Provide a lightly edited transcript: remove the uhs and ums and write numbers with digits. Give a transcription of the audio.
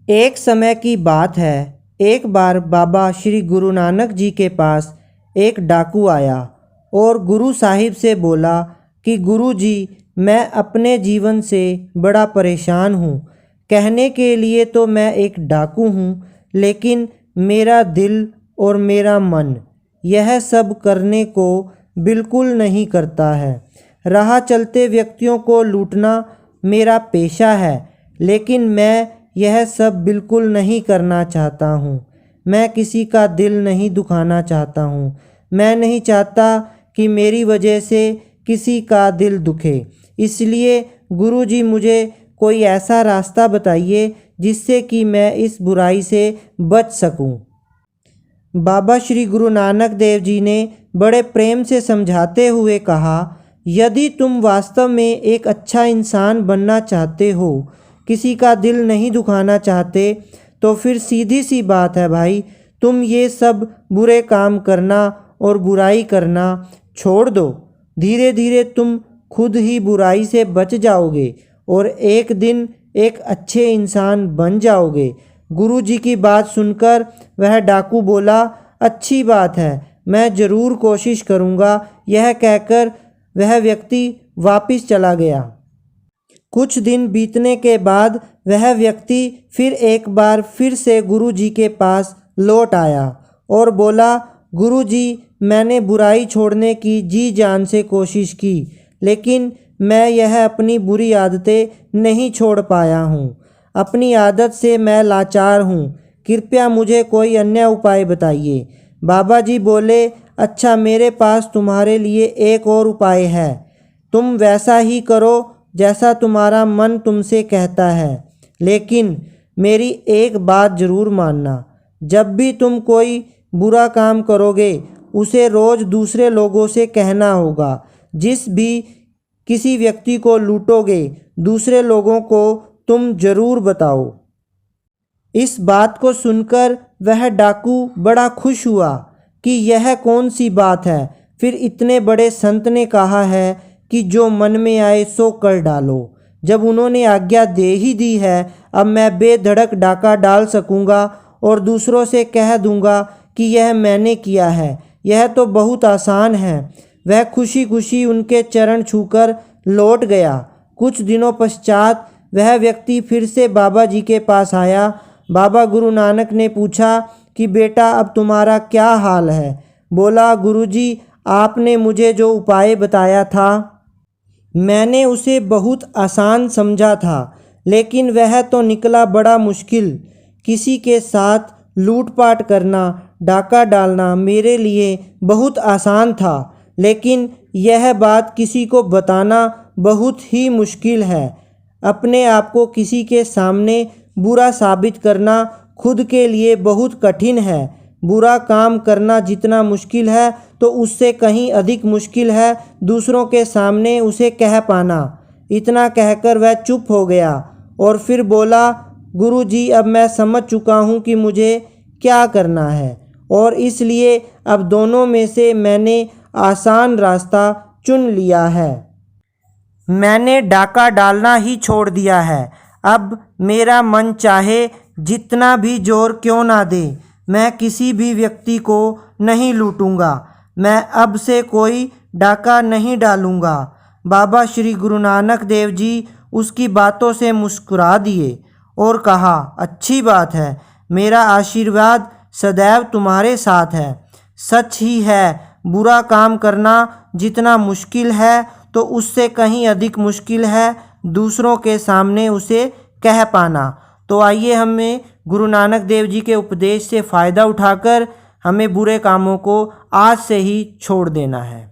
एक समय की बात है, एक बार बाबा श्री गुरु नानक जी के पास एक डाकू आया और गुरु साहिब से बोला कि गुरु जी, मैं अपने जीवन से बड़ा परेशान हूँ। कहने के लिए तो मैं एक डाकू हूँ, लेकिन मेरा दिल और मेरा मन यह सब करने को बिल्कुल नहीं करता है। राह चलते व्यक्तियों को लूटना मेरा पेशा है, लेकिन मैं यह सब बिल्कुल नहीं करना चाहता हूँ। मैं किसी का दिल नहीं दुखाना चाहता हूँ। मैं नहीं चाहता कि मेरी वजह से किसी का दिल दुखे। इसलिए गुरु जी, मुझे कोई ऐसा रास्ता बताइए जिससे कि मैं इस बुराई से बच सकूं। बाबा श्री गुरु नानक देव जी ने बड़े प्रेम से समझाते हुए कहा, यदि तुम वास्तव में एक अच्छा इंसान बनना चाहते हो, किसी का दिल नहीं दुखाना चाहते, तो फिर सीधी सी बात है भाई, तुम ये सब बुरे काम करना और बुराई करना छोड़ दो। धीरे धीरे तुम खुद ही बुराई से बच जाओगे और एक दिन एक अच्छे इंसान बन जाओगे। गुरु जी की बात सुनकर वह डाकू बोला, अच्छी बात है, मैं ज़रूर कोशिश करूँगा। यह कहकर वह व्यक्ति वापस चला गया। कुछ दिन बीतने के बाद वह व्यक्ति फिर एक बार फिर से गुरु जी के पास लौट आया और बोला, गुरु जी, मैंने बुराई छोड़ने की जी जान से कोशिश की, लेकिन मैं यह अपनी बुरी आदतें नहीं छोड़ पाया हूँ। अपनी आदत से मैं लाचार हूँ। कृपया मुझे कोई अन्य उपाय बताइए। बाबा जी बोले, अच्छा, मेरे पास तुम्हारे लिए एक और उपाय है। तुम वैसा ही करो जैसा तुम्हारा मन तुमसे कहता है, लेकिन मेरी एक बात ज़रूर मानना। जब भी तुम कोई बुरा काम करोगे, उसे रोज़ दूसरे लोगों से कहना होगा। जिस भी किसी व्यक्ति को लूटोगे, दूसरे लोगों को तुम ज़रूर बताओ। इस बात को सुनकर वह डाकू बड़ा खुश हुआ कि यह कौन सी बात है। फिर इतने बड़े संत ने कहा है कि जो मन में आए सो कर डालो। जब उन्होंने आज्ञा दे ही दी है, अब मैं बेधड़क डाका डाल सकूँगा और दूसरों से कह दूँगा कि यह मैंने किया है। यह तो बहुत आसान है। वह खुशी खुशी उनके चरण छूकर लौट गया। कुछ दिनों पश्चात वह व्यक्ति फिर से बाबा जी के पास आया। बाबा गुरु नानक ने पूछा कि बेटा, अब तुम्हारा क्या हाल है? बोला, गुरु जी, आपने मुझे जो उपाय बताया था, मैंने उसे बहुत आसान समझा था, लेकिन वह तो निकला बड़ा मुश्किल। किसी के साथ लूटपाट करना, डाका डालना मेरे लिए बहुत आसान था, लेकिन यह बात किसी को बताना बहुत ही मुश्किल है। अपने आप को किसी के सामने बुरा साबित करना खुद के लिए बहुत कठिन है। बुरा काम करना जितना मुश्किल है, तो उससे कहीं अधिक मुश्किल है दूसरों के सामने उसे कह पाना। इतना कहकर वह चुप हो गया और फिर बोला, गुरु जी, अब मैं समझ चुका हूँ कि मुझे क्या करना है, और इसलिए अब दोनों में से मैंने आसान रास्ता चुन लिया है। मैंने डाका डालना ही छोड़ दिया है। अब मेरा मन चाहे जितना भी जोर क्यों ना दे, मैं किसी भी व्यक्ति को नहीं लूटूंगा। मैं अब से कोई डाका नहीं डालूंगा। बाबा श्री गुरु नानक देव जी उसकी बातों से मुस्कुरा दिए और कहा, अच्छी बात है, मेरा आशीर्वाद सदैव तुम्हारे साथ है। सच ही है, बुरा काम करना जितना मुश्किल है, तो उससे कहीं अधिक मुश्किल है दूसरों के सामने उसे कह पाना। तो आइए हमें गुरु नानक देव जी के उपदेश से फ़ायदा उठाकर हमें बुरे कामों को आज से ही छोड़ देना है।